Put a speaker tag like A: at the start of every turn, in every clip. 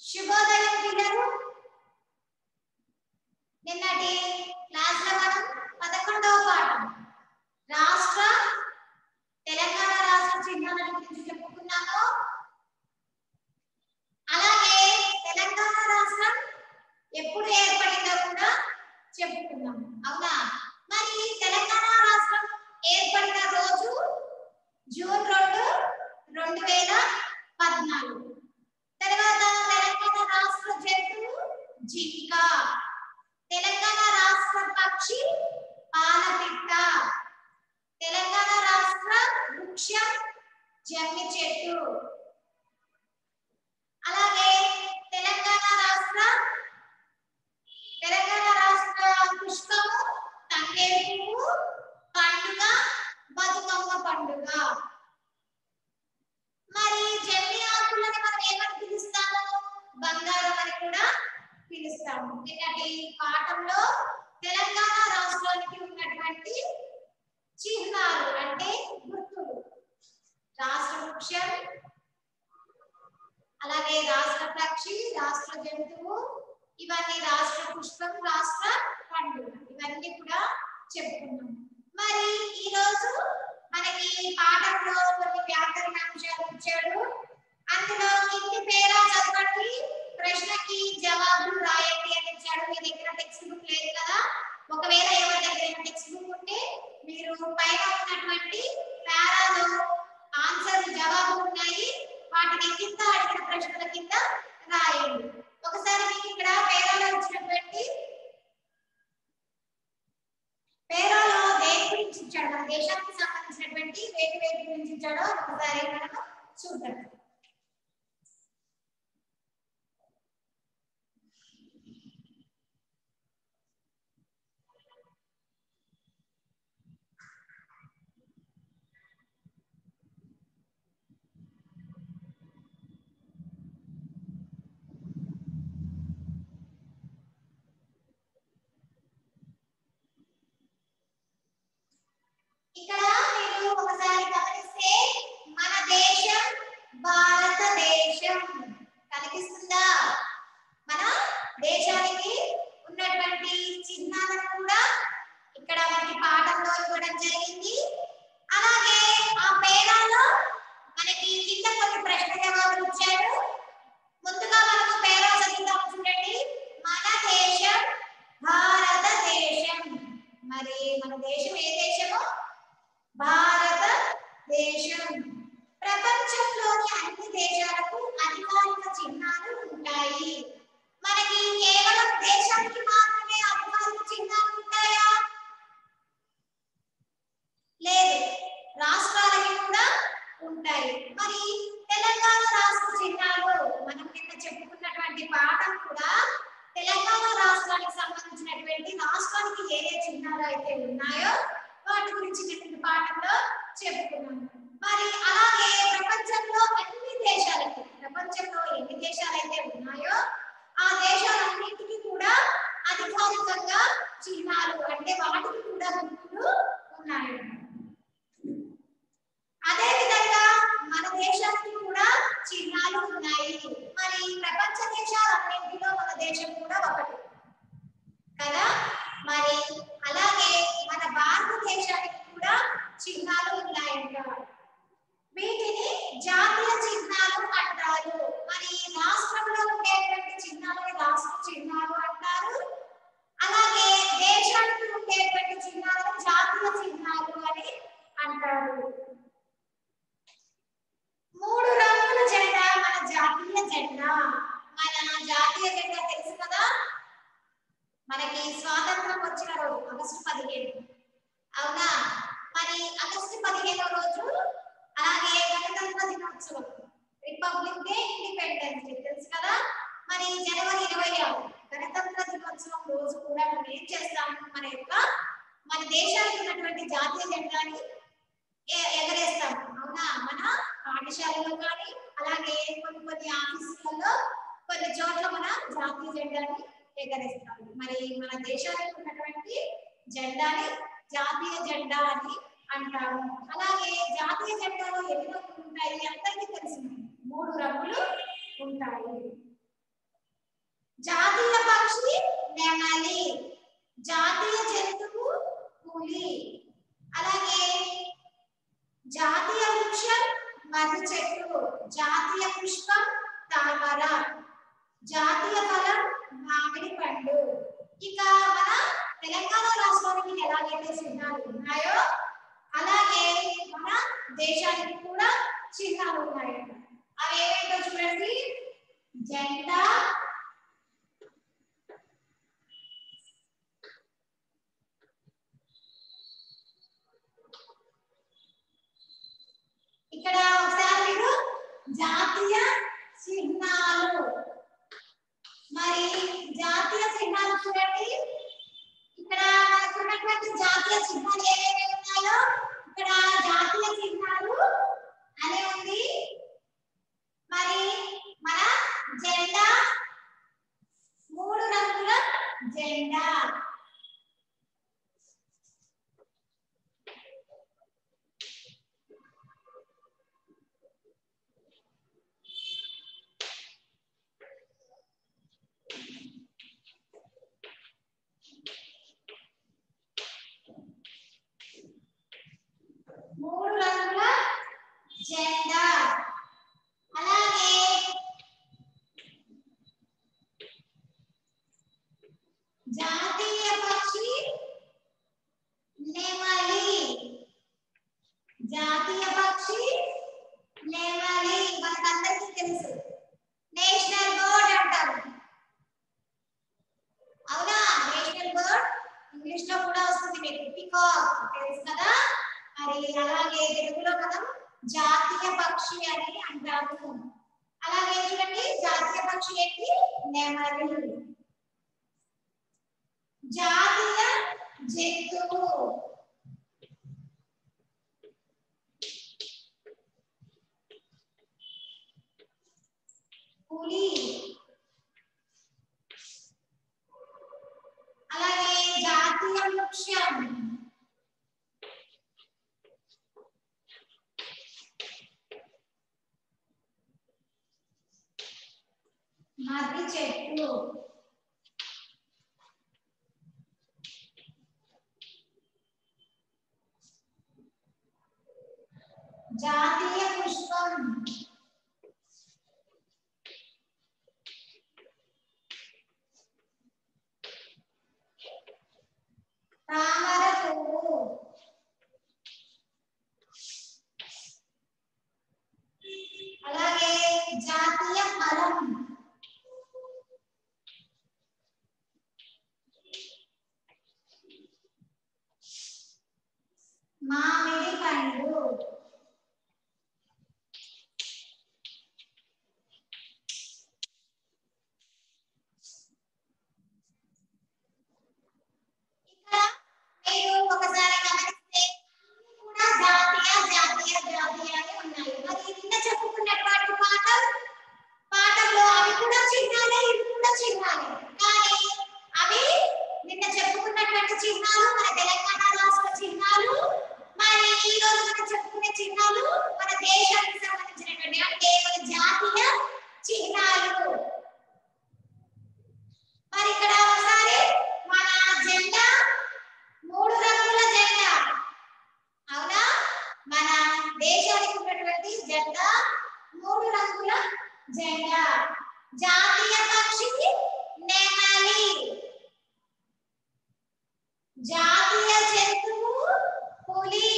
A: శుభోదయం పిల్లలు. నిన్నటి క్లాస్ లో మనం 11వ పాఠం రాష్ట్ర తెలంగాణ రాష్ట్ర చిహ్నాల గురించి చెప్పుకున్నాము. అలాగే తెలంగాణ రాష్ట్రం ఎప్పుడు ఏర్పడిందో కూడా చెప్పుకున్నాము. అవునా? మరి తెలంగాణ రాష్ట్రం ఏర్పడిన రోజు జూన్ 2, 2014. తర్వాత తెలంగాణ రాష్ట్ర జంతువు జింక, తెలంగాణ రాష్ట్ర పక్షి పాలపిట్ట, తెలంగాణ రాష్ట్ర వృక్షం జమ్మి చెట్టు, అలాగే తెలంగాణ రాష్ట్ర పుష్పము తంగేడు పువ్వు, పండుగ బతుకమ్మ పండుగ. మరి జమ్మి ఆకులని మనం ఏమని పిలుస్తాము? బంగారం అని కూడా పిలుస్తాము. నిన్నటి పాఠంలో తెలంగాణ రాష్ట్రానికి ఉన్నటువంటి చిహ్నాలు అంటే గుర్తులు, రాష్ట్ర వృక్షం, అలాగే రాష్ట్ర పక్షి, రాష్ట్ర జంతువు, ఇవన్నీ రాష్ట్ర పుష్పం, రాష్ట్ర పండుగ, ఇవన్నీ కూడా చెప్పుకున్నాం. మరి ఈ రోజు మనకి పాఠంలో కొన్ని వ్యాకరణ అంశాలు ఇచ్చాడు. అందులో కింది పేరా చదవండి, ప్రశ్నకి జవాబులు రాయండి అని ఇచ్చాడు. మీ దగ్గర టెక్స్ట్ బుక్ లేదు కదా, ఒకవేళ ఎవరి దగ్గర టెక్స్ట్ బుక్ ఉంటే మీరు పైన ఉన్నటువంటి పేరాలో ఆన్సర్ జవాబులు ఉన్నాయి, వాటిని కింద అడిగిన ప్రశ్నల కింద రాయండి. ఒకసారి మీకు ఇక్కడ పేరాలో ఇచ్చినటువంటి పేరాలో దేని గురించి ఇచ్చాడు, మన దేశానికి సంబంధించినటువంటి వేటి గురించి ఇచ్చాడో ఒకసారి మనం చూద్దాం. ఇక్కడ మీరు ఒకసారి గమనిస్తే మన దేశం భారతదేశం కనిపిస్తుందా? మన దేశానికి ఉన్నటువంటి చిహ్నాలను కూడా ఇక్కడ మనకి పాఠంలో ఇవ్వడం జరిగింది. అలాగే ఆ పేరాలో మనకి కింద కొన్ని ప్రశ్న జవాబులు ఇచ్చాడు. ముందుగా మనకు పేరా చదువుతాం చూడండి. మన దేశం భారతదేశం. మరి మన దేశం ఏ దేశము? భారతదేశం. ప్రపంచంలోని అన్ని దేశాలకు అధికారిక చిహ్నాలు ఉంటాయి. మనకి కేవలం దేశానికి మాత్రమే అధికారిక చిహ్నాలు ఉంటాయా? లేదు, రాష్ట్రాలకి కూడా ఉంటాయి. మరి తెలంగాణ రాష్ట్ర చిహ్నాలు మనం నిన్న చెప్పుకున్నటువంటి పాఠం కూడా తెలంగాణ రాష్ట్రానికి సంబంధించినటువంటి రాష్ట్రానికి ఏ ఏ చిహ్నాలు అయితే ఉన్నాయో వాటి గురించి నిన్న పాఠంలో చెప్పుకున్నాము. మరి అలాగే ప్రపంచంలో ఎన్ని దేశాలు అయితే ఉన్నాయో ఆ దేశాలన్నింటికి కూడా అధికారికంగా చిహ్నాలు అంటే వాటికి కూడా గుర్తులు ఉన్నాయి. అదే విధంగా మన దేశానికి కూడా చిహ్నాలు ఉన్నాయి. మరి ప్రపంచ దేశాలన్నింటిలో మన దేశం కూడా ఒకటి కదా. మరి అలాగే మన భారతదేశానికి కూడా చిహ్నాలు ఉన్నాయంట. వీటిని జాతీయ చిహ్నాలు అంటారు. మరి రాష్ట్రంలో ఉండేటువంటి చిహ్నాలని రాష్ట్ర చిహ్నాలు అంటారు. అలాగే దేశానికి ఉండేటువంటి చిహ్నాలను జాతీయ చిహ్నాలు అని అంటారు. 3 రంగుల జెండా మన జాతీయ జెండా. మన జాతీయ జెండా తెలుసు కదా, మనకి స్వాతంత్రం వచ్చిన రోజు ఆగస్టు 15. అవునా? మరి ఆగస్టు 15వ రోజు అలాగే గణతంత్ర దినోత్సవం, రిపబ్లిక్ డే, ఇండిపెండెన్స్ డే తెలుసు కదా. మరి జనవరి 26 గణతంత్ర దినోత్సవం రోజు కూడా మనం ఏం చేస్తాము? మన దేశానికి ఉన్నటువంటి జాతీయ జెండాని ఎగరేస్తాం. అవునా? మన పాఠశాలలో కానీ అలాగే కొన్ని ఆఫీసులలో కొన్ని చోట్ల మన జాతీయ జెండాని ఎగరేస్తాం. మరి మన దేశానికి ఉన్నటువంటి జెండాని జాతీయ జెండా అని అంటారు. అలాగే జాతీయ జెండాలో ఎన్ని రంగులు ఉంటాయి అందరికీ తెలిసింది, 3 రంగులు ఉంటాయి. జాతీయ పక్షి నెమలి, జాతీయ జంతువు పులి. అలాగే జాతీయ వృక్షం మర్రి చెట్టు, జాతీయ పుష్పం తామర, జాతీయ ఫలం మామిడి పండు. ఇక మన తెలంగాణ రాష్ట్రానికి ఎలాగైతే చిహ్నాలు ఉన్నాయో అలాగే మన దేశానికి కూడా చిహ్నాలు ఉన్నాయి. అవి ఏమేంటో చూడండి. జెండా, ఇక్కడ ఒకసారి మీరు జాతీయ చిహ్నాలు, మరి జాతీయ చిహ్నాలు చూడండి. ఇక్కడ మనకు ఉన్నటువంటి జాతీయ చిహ్నాలు ఏవేవి ఉన్నాయో ఇక్కడ జాతీయ చిహ్నాలు అనే ఉంది. మరి మన జెండా 3 రంగుల జెండా, జెండా. అలాగే జాతీయ పక్షి నెమలి, జాతీయ పక్షి నెమలి మనకందరికీ తెలుసు. నేషనల్ బర్డ్ అంటారు, అవునా? నేషనల్ బర్డ్ ఇంగ్లీష్ లో కూడా వస్తుంది మీకు, పీకాక్ తెలుసు కదా. మరి అలాగే తెలుగులో మనం జాతీయ పక్షి అని అంటాము. అలాగే చూడండి జాతీయ పక్షి ఏంటి? నెమలి. జాతీయ జంతువు పులి. అలాగే జాతీయ వృక్షం మర్రి చెట్టు. జాతీయ పుష్పం తామర పువ్వు. అలాగే జాతీయ ఫలం మామిడి పండు. మీరు ఒకసారి గమనిస్తే కూడా జాతీయ జాతీయ జాతీయ అని ఉన్నాయి. మరి నిన్న చెప్పుకున్నటువంటి పాఠంలో అవి కూడా చిహ్నాలే, ఇవి కూడా చిహ్నాలే. కానీ అవి నిన్న చెప్పుకున్నటువంటి చిహ్నాలు మన తెలంగాణ రాష్ట్ర చిహ్నాలు. మరి ఈ రోజు మనం చెప్పుకునే చిహ్నాలు మన దేశానికి సంబంధించినటువంటి అంటే మన జాతీయ చిహ్నాలు. మరి ఇక్కడ ఒకసారి మన జెండా 3 రంగుల జెండా, అవునా? మన దేశానికి ఉన్నటువంటి జెండా 3 రంగుల జెండా. జాతీయ పక్షి నెమలి, జాతీయ జంతువు పులి,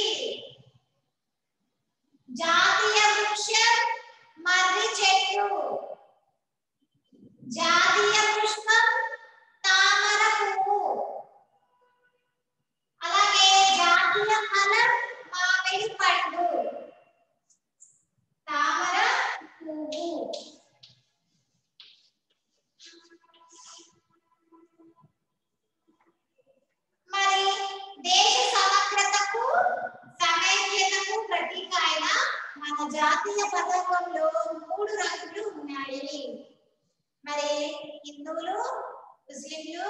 A: జాతీయ వృక్షం మర్రి చెట్టు, జాతీయ పుష్పం తామర పువ్వు. అలాగే జాతీయ ఫలం మామిడి పండు, తామర పువ్వు. మరి దేశ సమగ్రతకు సమైక్యతకు ప్రతీక అయిన మన జాతీయ పతాకంలో 3 రంగులు ఉన్నాయి. మరి హిందువులు, ముస్లింలు,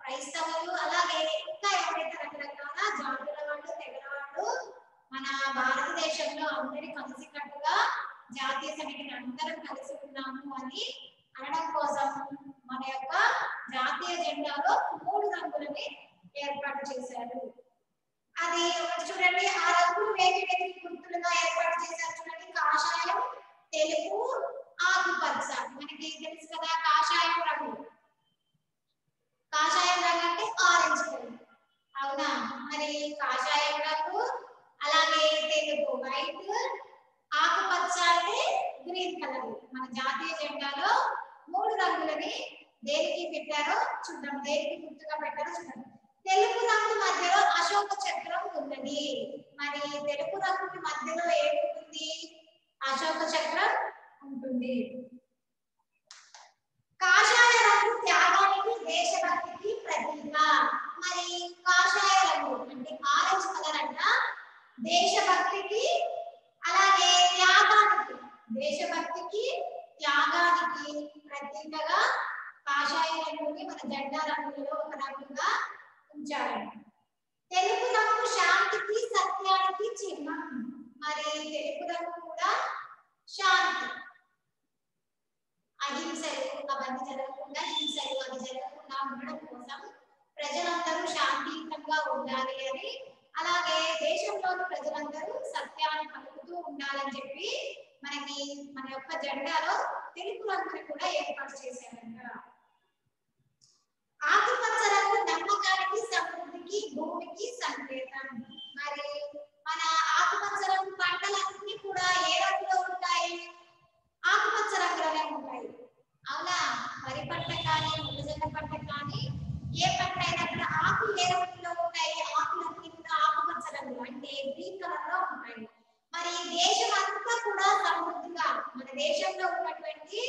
A: క్రైస్తవులు అలాగే ఇంకా ఎవరైతే రకరకాల జాతుల వాళ్ళు, తెగల వాళ్ళు మన భారతదేశంలో అందరి కలిసికట్టుగా జాతీయ సమితిని అందరం కలిసి ఉన్నాము అని అనడం కోసం మన యొక్క జాతీయ జెండాలో 3 రంగులని ఏర్పాటు చేశారు. అది ఒకటి చూడండి, ఆ రంగులు వేటి వేటి గుర్తులుగా ఏర్పాటు చేశారు చూడండి. కాషాయం, తెలుపు, ఆకుపచ్చ. మనకి తెలుసు కదా కాషాయం రంగు. కాషాయం రంగు అంటే ఆరెంజ్ కలర్, అవునా? మరి కాషాయం రంగు, అలాగే తెలుపు వైట్, ఆకుపచ్చ అంటే గ్రీన్ కలర్. మన జాతీయ జెండాలో 3 రంగులని దేనికి పెట్టారో చూద్దాం, దేనికి గుర్తుగా పెట్టారో చూద్దాం. తెలుపు రంగు మధ్యలో అశోక చక్రం ఉన్నది. మరి తెలుపు రంగు మధ్యలో ఏముంటుంది? అశోక చక్రం ఉంటుంది. కాషాయ రంగు త్యాగానికి, దేశభక్తికి ప్రతీక. మరి కాషాయ రంగు అంటే ఆరెంజ్ కలర్ అంట దేశభక్తికి, అలాగే త్యాగానికి, దేశభక్తికి త్యాగానికి ప్రతీకగా కాషాయ రంగుని మన జెండా రంగులలో ఒక రంగుగా ఉంచారండి. తెలుపు రంగు శాంతికి, సత్యానికి చిహ్నం. మరి తెలుపు రంగు కూడా శాంతి, అహింసలు అవన్నీ జరగకుండా, హింసలు అది జరగకుండా ఉండడం కోసం ప్రజలందరూ శాంతియుతంగా ఉండాలి అని, అలాగే దేశంలోని ప్రజలందరూ సత్యాన్ని పలుకుతూ ఉండాలని చెప్పి మనకి మన యొక్క జెండాలో తెలుపు రంగుని కూడా ఏర్పాటు చేశారంట. ఆకుపచ్చ రంగు నమ్మకానికి, సమృద్ధికి, భూమికి సంకేతం. మరి మన ఆకుపచ్చ రంగు పంటలన్నీ కూడా ఏ రంగులో ఉంటాయి? ఆకుపచ్చ రంగులోనే ఉంటాయి, అవునా? వరి పంట కానీ, మొక్కజొన్న పంట కానీ, ఏ పంట అయినా కూడా ఆకులు ఏ రంగులో ఉంటాయి? ఆకులన్నీ కూడా ఆకుపచ్చ రంగు అంటే గ్రీన్ కలర్ లో ఉంటాయి. మరి దేశం అంతా కూడా సమృద్ధిగా, మన దేశంలో ఉన్నటువంటి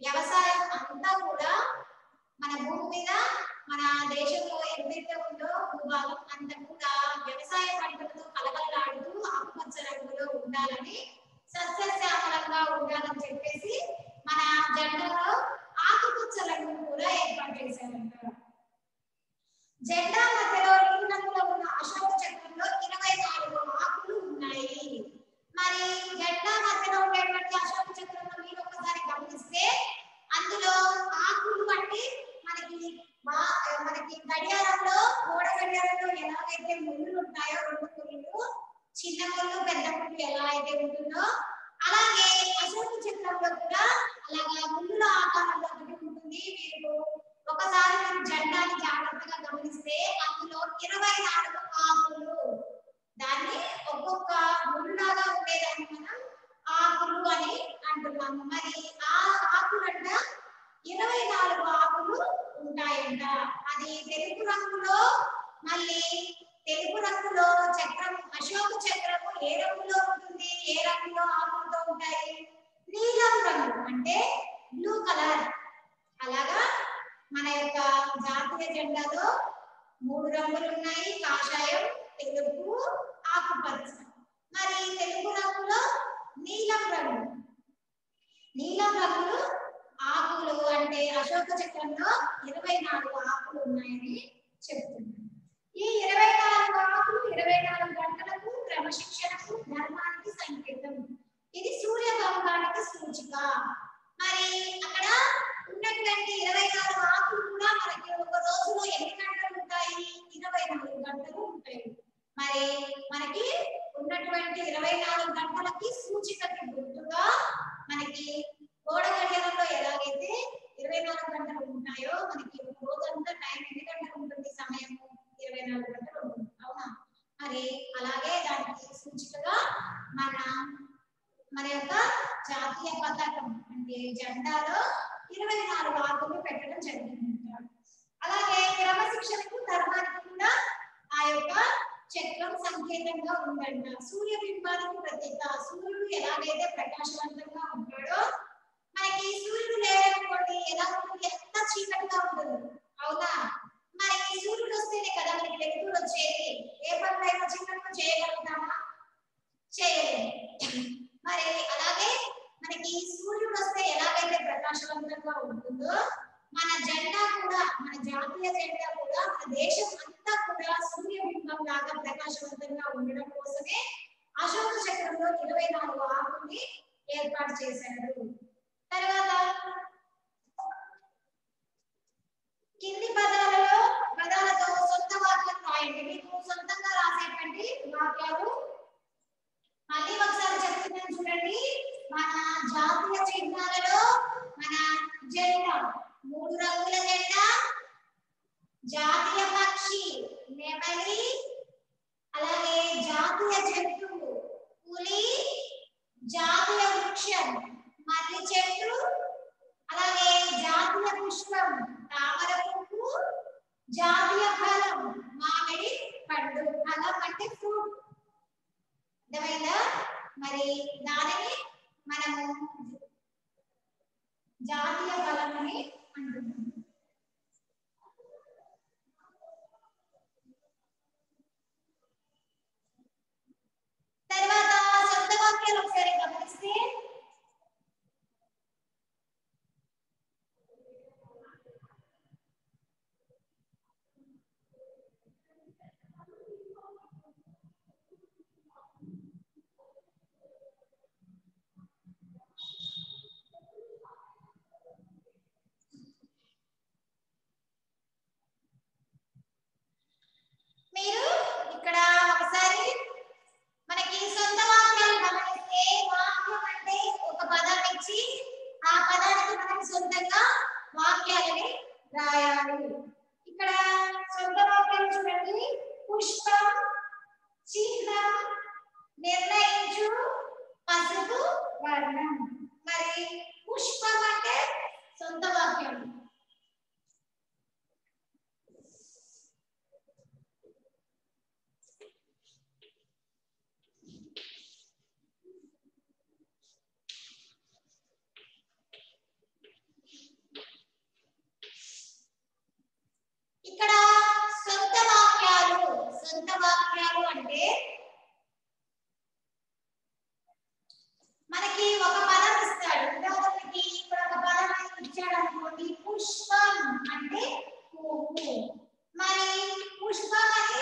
A: వ్యవసాయం అంతా కూడా, మన భూమి మీద మన దేశంలో ఎంతైతే ఉందో భూభాగం అంతా కూడా వ్యవసాయ పంటలతో కలకలలాడుతూ ఆకుపచ్చ రంగులో ఉండాలని, సస్యశ్యామలంగా ఉండాలని చెప్పేసి మన జెండాలో ఆకుపచ్చ రంగును కూడా ఏర్పాటు చేశారంట. జెండా మధ్యలో నీలి రంగులో ఉన్న అశోక చక్రంలో 24 ఆకులు ఉన్నాయి. మరి జెండా మధ్యలో ఉండేటువంటి అశోక చక్రంలో మీరు ఒకసారి గమనిస్తే అందులో ఆకులు అంటే మనకి గడియారంలో, గోడ గడియారంలో ఎలాగైతే ముళ్ళు ఉంటాయో, 2 ముళ్ళు, చిన్న ముళ్ళు పెద్ద ముళ్ళు ఎలా అయితే ఉంటుందో అలాగే అశోక చక్రంలో కూడా అలాగా ముళ్ళ ఆకారంలో ఉంటుంది. మీరు ఒకసారి మీరు జెండాని జాగ్రత్తగా గమనిస్తే అందులో 24 ఆకులు, దాన్ని ఒక్కొక్క ముళ్ళలాగా ఉండేదాన్ని మనం ఆకులు అని అంటున్నాము. మరి ఆ ఆకులంట 24 ఆకులు ఉంటాయంట. అది తెలుపు రంగులో, మళ్ళీ తెలుపు రంగులో చక్రం, అశోక చక్రము ఏ రంగులో ఉంటుంది? ఏ రంగులో ఆకులతో ఉంటాయి? నీలం రంగు అంటే బ్లూ కలర్. అలాగా మన యొక్క జాతీయ జెండాలో 3 రంగులు ఉన్నాయి, కాషాయం, తెలుపు, ఆకుపచ్చ. మరి తెలుపు రంగులో నీలం రంగు, నీలం రంగులు ఆకులు అంటే అశోక చక్రంలో 24 ఆకులు ఉన్నాయని చెప్తున్నారు. ఈ 24 ఆకులు 24 గంటలకు, క్రమశిక్షణకు, ధర్మానికి సంకేతం. ఇది సూర్యభంగానికి సూచిక. మరి అక్కడ ఉన్నటువంటి 24 ఆకులు కూడా మనకి ఒక రోజులో ఎన్ని గంటలు ఉంటాయి? 24 గంటలు ఉంటాయి. మరి మనకి ఉన్నటువంటి 24 గంటలకి సూచికకి గుర్తుగా మనకి గోడ గడియారంలో ఎలాగైతే 24 గంటలు ఉంటాయో, మనకి రోజంతా టైం ఎన్ని గంటలు ఉంటుంది? సమయము 24 గంటలు ఉంటుంది, అవునా? మరి అలాగే దానికి సూచికగా మన యొక్క జాతీయ పతాకం అంటే జెండాలో 24 ఆకులు పెట్టడం జరిగింది. అలాగే క్రమశిక్షణకు, ధర్మానికి కూడా ఆ యొక్క చక్రం సంకేతంగా ఉందంట. సూర్యబింబానికి ప్రతీక. సూర్యుడు ఎలాగైతే ప్రకాశవంతంగా ఉంటాడో, మనకి సూర్యుడు లేదనుకోండి ఎలా ఉంటుంది? ఎంత చీకటిగా ఉంటుంది, అవునా? మరి సూర్యుడు వస్తేనే కదా మనకి వెలుతురు వచ్చేది. ఏ పనులైనా చీకటిలో చేయగలుగుతామా? చేయలేము. మరి అలాగే మనకి సూర్యుడు వస్తే ఎలాగైతే ప్రకాశవంతంగా ఉంటుందో, మన జెండా కూడా, మన జాతీయ జెండా కూడా, మన దేశం అంతా కూడా సూర్యబింబం లాగా ప్రకాశవంతంగా ఉండడం కోసమే అశోక చక్రంలో 24 ఆకుల్ని ఏర్పాటు చేశారు. తర్వాత రాయండి. మీకు సొంతంగా రాసేటువంటి వాక్యాలు మళ్ళీ ఒకసారి చెప్తున్నాను చూడండి. మన జాతీయ చిహ్నాలలో మన జెండా 3 రంగుల జెండా, జాతీయ పక్షి నెమలి, అలాగే జాతీయ జంతువు పులి, జాతీయ వృక్షం మర్రి చెట్టు, అలాగే జాతీయ పుష్పం తామర పువ్వు, జాతీయ ఫలం మామిడి పండు. ఫలం అంటే ఫ్రూట్. అర్థమైందా? మరి దానిని మనము జాతీయ ఫలం అని అంటున్నాం. తర్వాత సొంత వాక్యాలు ఒకసారి గమనిస్తే మీరు ఇక్కడ ఒకసారి మనకి సొంత వాక్యాలు గమనిస్తే వాక్యం అంటే ఒక పదం ఇచ్చి ఆ పదానికి మనం సొంతంగా వాక్యాలని రాయాలి. ఇక్కడ సొంత వాక్యాలు చూడండి. పుష్పం, చిహ్నం, నిర్ణయించు, పసుపు వర్ణం. మరి పుష్పం అంటే సొంత వాక్యం. ఇక్కడ సొంత వాక్యాలు అంటే మనకి ఒక పదం ఇస్తాడు. ఉదాహరణకి ఇక్కడ ఒక పదం ఇచ్చాడు అనుకోండి, పుష్పం అంటే పువ్వు. మరి పుష్పం అని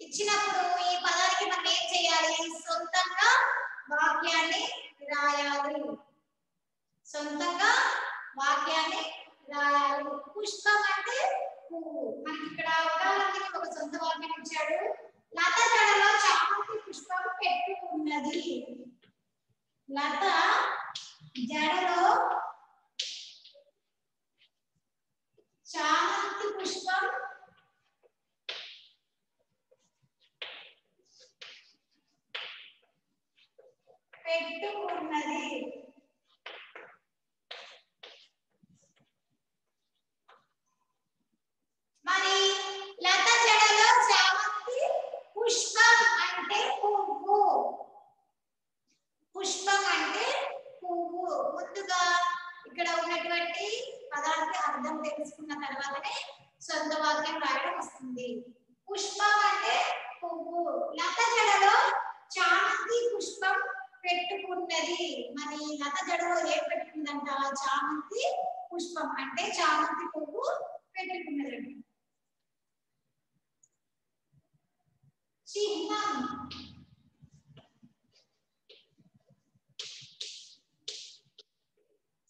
A: ఇచ్చినప్పుడు ఈ పదానికి మనం ఏం చేయాలి? సొంతంగా వాక్యాన్ని రాయాలి. సొంతంగా వాక్యాన్ని రాయాలి. పుష్పం అంటే పువ్వు. మనకి ఇక్కడ ఉదాహరణకి ఒక సొంత వాక్యం ఇచ్చాడు. లత జడలో చామంతి పుష్పం పెట్టుకున్నది. లత జడలో చామంతి పుష్పం పెట్టుకున్నది. మరి లత జడలో చామంతి పుష్పం అంటే పువ్వు. పుష్పం అంటే పువ్వు. ముందుగా ఇక్కడ ఉన్నటువంటి పదానికి అర్థం తెలుసుకున్న తర్వాతనే సొంత వాక్యం రాయడం వస్తుంది. పుష్పం అంటే పువ్వు. లత జడలో చామంతి పుష్పం పెట్టుకున్నది. మరి లత జడలో ఏం పెట్టుకుందంట? చామంతి పుష్పం అంటే చామంతి పువ్వు పెట్టుకున్నది. చిహ్నం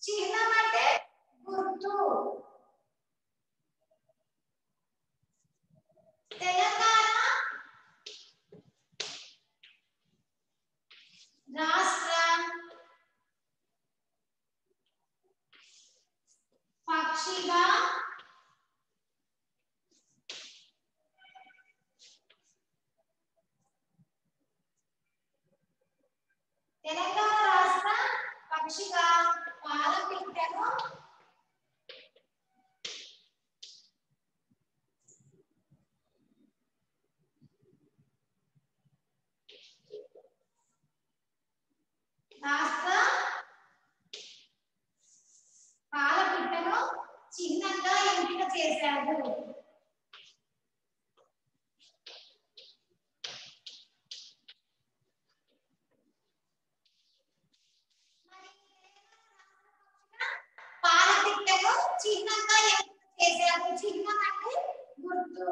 A: చిహ్నం అంటే గుర్తు. తెలంగాణ రాష్ట్రం పక్షిగా తెలంగాణ రాష్ట్ర పక్షిగా పాలపిట్టను రాష్ట్ర పాలపిట్టను చిహ్నంగా ఎంపిక చేశారు. పాలపిట్టను చిహ్నంగా ఎంపిక చేశారు. చిహ్నం అంటే గుర్తు.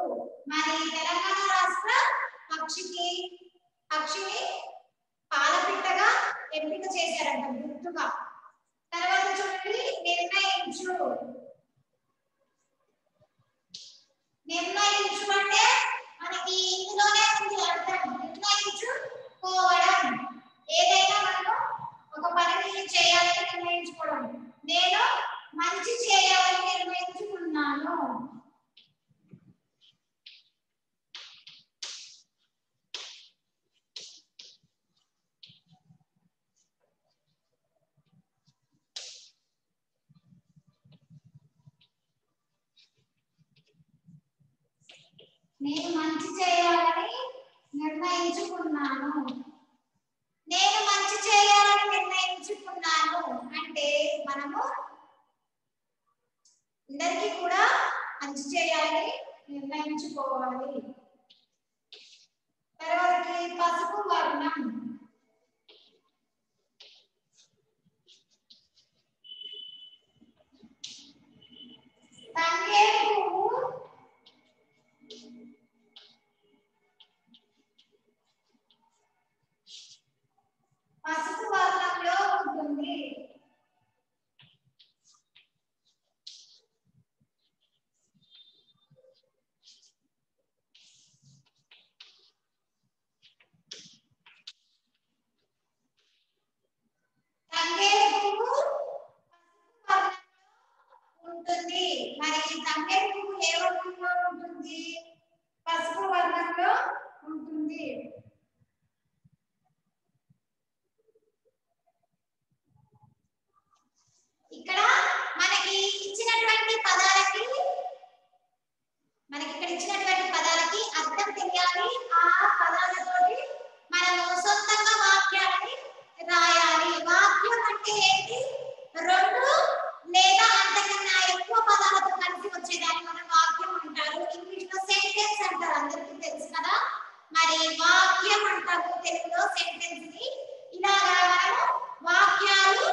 A: మరి తెలంగాణ రాష్ట్ర పక్షిని పాలపిట్టగా ఎంపిక చేశారంట గుర్తుగా. తర్వాత చూడండి, నిర్ణయించు. నిర్ణయించు అంటే మనకి ఇందులోనే ఉంది అర్థం నిర్ణయించుకోవడం. ఏదైనా మనం ఒక పనిని చేయాలని నిర్ణయించుకోవడం. నేను మంచి చేయాలని నిర్ణయించుకున్నాను. నేను మంచి చేయాలని నిర్ణయించుకున్నాను. నేను మంచి చేయాలని నిర్ణయించుకున్నాను అంటే మనము అందరికీ కూడా మంచి చేయాలని నిర్ణయించుకోవాలి. తర్వాత పసుపు వర్ణం. తంగేడు పువ్వు పసుపు వర్ణంలో ఉంటుంది. తంగేడు పువ్వు పసుపు వర్ణంలో ఉంటుంది. మరి తంగేడు పువ్వు ఏ వర్ణంలో ఉంటుంది? పసుపు వర్ణంలో ఉంటుంది. ఇక్కడ మనకి ఇచ్చినటువంటి పదాలకి అర్థం తెలియాలి. ఆ పదాలతోటి మనము సొంతంగా వాక్యాలని రాయాలి. వాక్యం అంటే ఏంటి? రెండు లేదా అంతకన్నా ఎక్కువ పదాలతో కలిసి వచ్చేదాన్ని మనం వాక్యం అంటారు. ఇంగ్లీష్ లో సెంటెన్స్ అంటారు, అందరికీ తెలుసు కదా. మరి వాక్యం అంటారు తెలుగులో సెంటెన్స్ ని. ఇలాగా మనము వాక్యాలు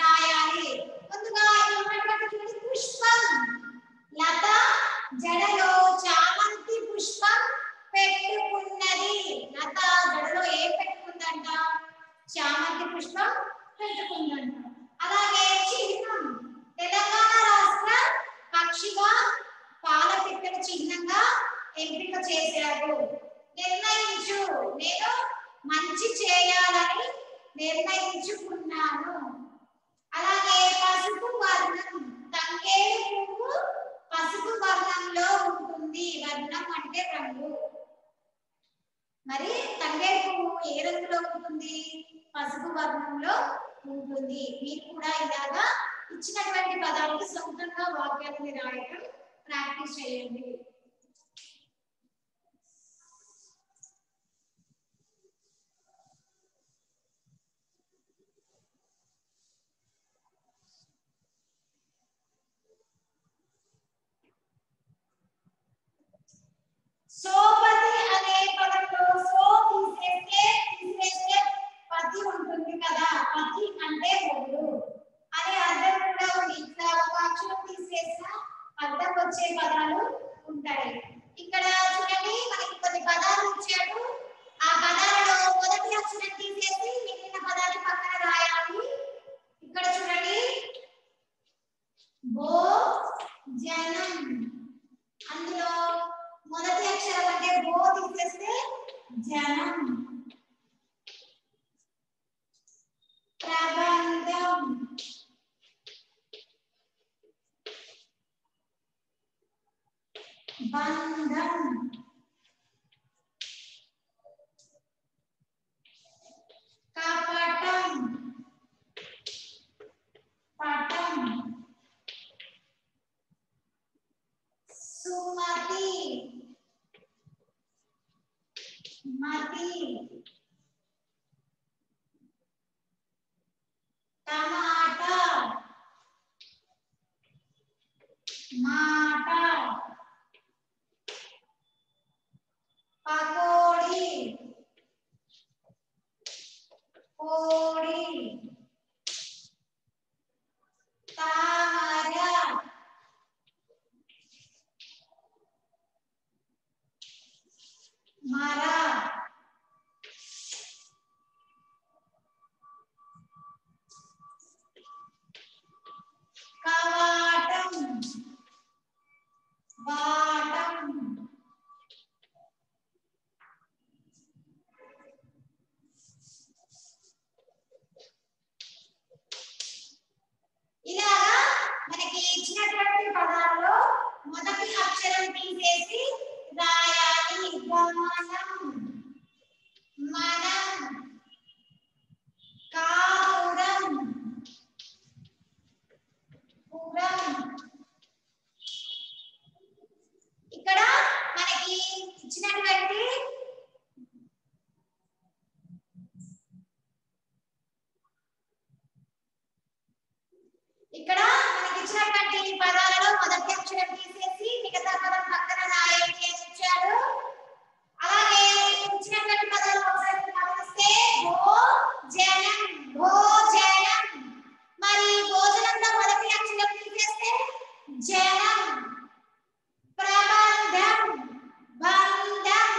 A: రాయాలి. ముందుగా ఉన్నటువంటి పుష్పం. లత జడలో చామంతి పుష్పం పెట్టుకున్నది. లత జడలో ఏం పెట్టుకుందంట? చామంతి పుష్పం పెట్టుకుందంట. అలాగే చిహ్నం. తెలంగాణ రాష్ట్ర పక్షిగా పాలపిట్టను చిహ్నంగా ఎంపిక చేశారు. నిర్ణయించు. నేను మంచి చేయాలని నిర్ణయించుకున్నాను. అలాగే పసుపు వర్ణం. తంగేడు పువ్వు పసుపు వర్ణంలో ఉంటుంది. వర్ణం అంటే రంగు. మరి తంగేడు పువ్వు ఏ రంగులో ఉంటుంది? పసుపు వర్ణంలో ఉంటుంది. మీరు కూడా ఇలాగా ఇచ్చినటువంటి పదాలకు సొంతంగా వాక్యాలను రాయడం ప్రాక్టీస్ చేయండి. సోపతి అనే పదంలో సో తీసేస్తే పతి ఉంటుంది కదా. పతి అంటే మొగుడు అనే అర్థం కూడా ఉంది. ఇట్లా ఒక అక్షరం తీసేసిన అర్థం వచ్చే పదాలు ఉంటాయి. ఇక్కడ చూడండి, మనకి కొన్ని పదాలు ఇచ్చాడు. ఆ పదాలలో మొదటి అక్షరం తీసేసి మిగిలిన పదాలు పక్కన రాయాలి. ఇక్కడ చూడండి, భోజనం. అందులో మొదటి అక్షరం అంటే భో తీసేస్తే జనం. ప్రబంధం. బంధం. కపటం. పటం. సుమతి. మతి. టమాటా. అక్షరం తీసేసి మిగతా పదం పక్కన రాయండి అని ఇచ్చాడు. అలాగే ఇచ్చినటువంటి పదాలు ఒకసారి గమనిస్తే భోజనం భోజనం. మరి భోజనంలో మొదటి అక్షరం తీసేస్తే జనం. ప్రబంధం బంధం.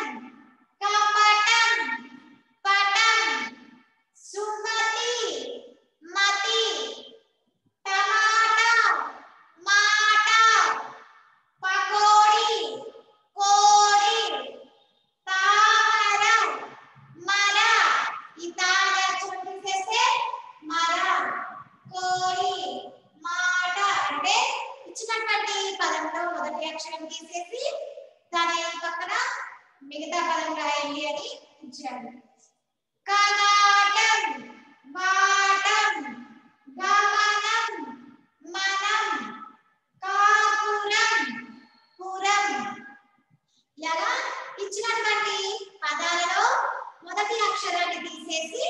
A: కపటం పటం. సుమతి మతి. టమాటా మాట. పకోడి కోడి. తామర మర. ఈ తామర అక్షరం తీసేస్తే మర. కోడి మాట. అంటే ఇచ్చినటువంటి పదంలో మొదటి అక్షరం తీసేసి దాని పక్కన మిగతా పదం రాయండి అని ఇచ్చాడు. కనాటం వాటం. గమనం మనం. కాపురం పురం. ఇలా ఇచ్చినటువంటి పదాలలో మొదటి అక్షరాన్ని తీసేసి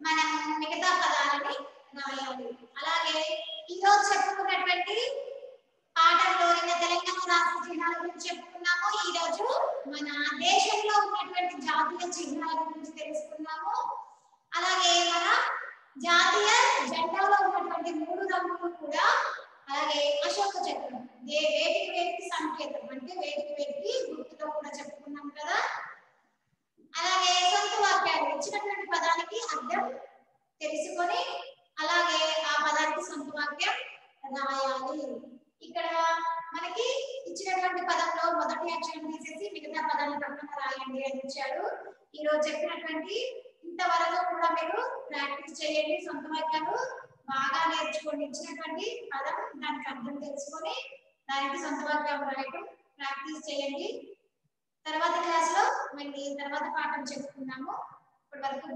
A: మనం మిగతా పదాలని రాయాలి. అలాగే ఈరోజు చెప్పుకున్నటువంటి పాఠంలో నిన్న తెలంగాణ రాష్ట్ర చిహ్నాల గురించి చెప్పుకున్నాము. ఈ రోజు మన దేశంలో ఉన్నటువంటి జాతీయ చిహ్నాల గురించి తెలుసుకున్నాము. అలాగే మన జాతీయ జెండాలో ఉన్నటువంటి 3 రంగులు కూడా, అలాగే అశోక చక్రం వేటికి వేటికి సంకేతం అంటే వేటికి వేటికి గుర్తులో కూడా చెప్పుకున్నాం కదా. అలాగే సొంత వాక్యాలు ఇచ్చినటువంటి పదానికి అర్థం తెలుసుకొని అలాగే ఆ పదానికి సొంత వాక్యం రాయాలి. ఇక్కడ మనకి ఇచ్చినటువంటి పదంలో మొదటి అక్షరం తీసేసి మిగతా పదాన్ని పక్కన రాయండి అని ఇచ్చాడు. ఈ రోజు చెప్పినటువంటి ఇంతవరకు కూడా మీరు ప్రాక్టీస్ చేయండి. సొంత వాక్యాలు బాగా నేర్చుకోండి. ఇచ్చినటువంటి పదం దానికి అర్థం తెలుసుకొని దానికి సొంత వాక్యం రాయడం ప్రాక్టీస్ చేయండి. తర్వాత క్లాస్ లో మళ్ళీ తర్వాత పాఠం చెప్పుకున్నాము. ఇప్పటి వరకు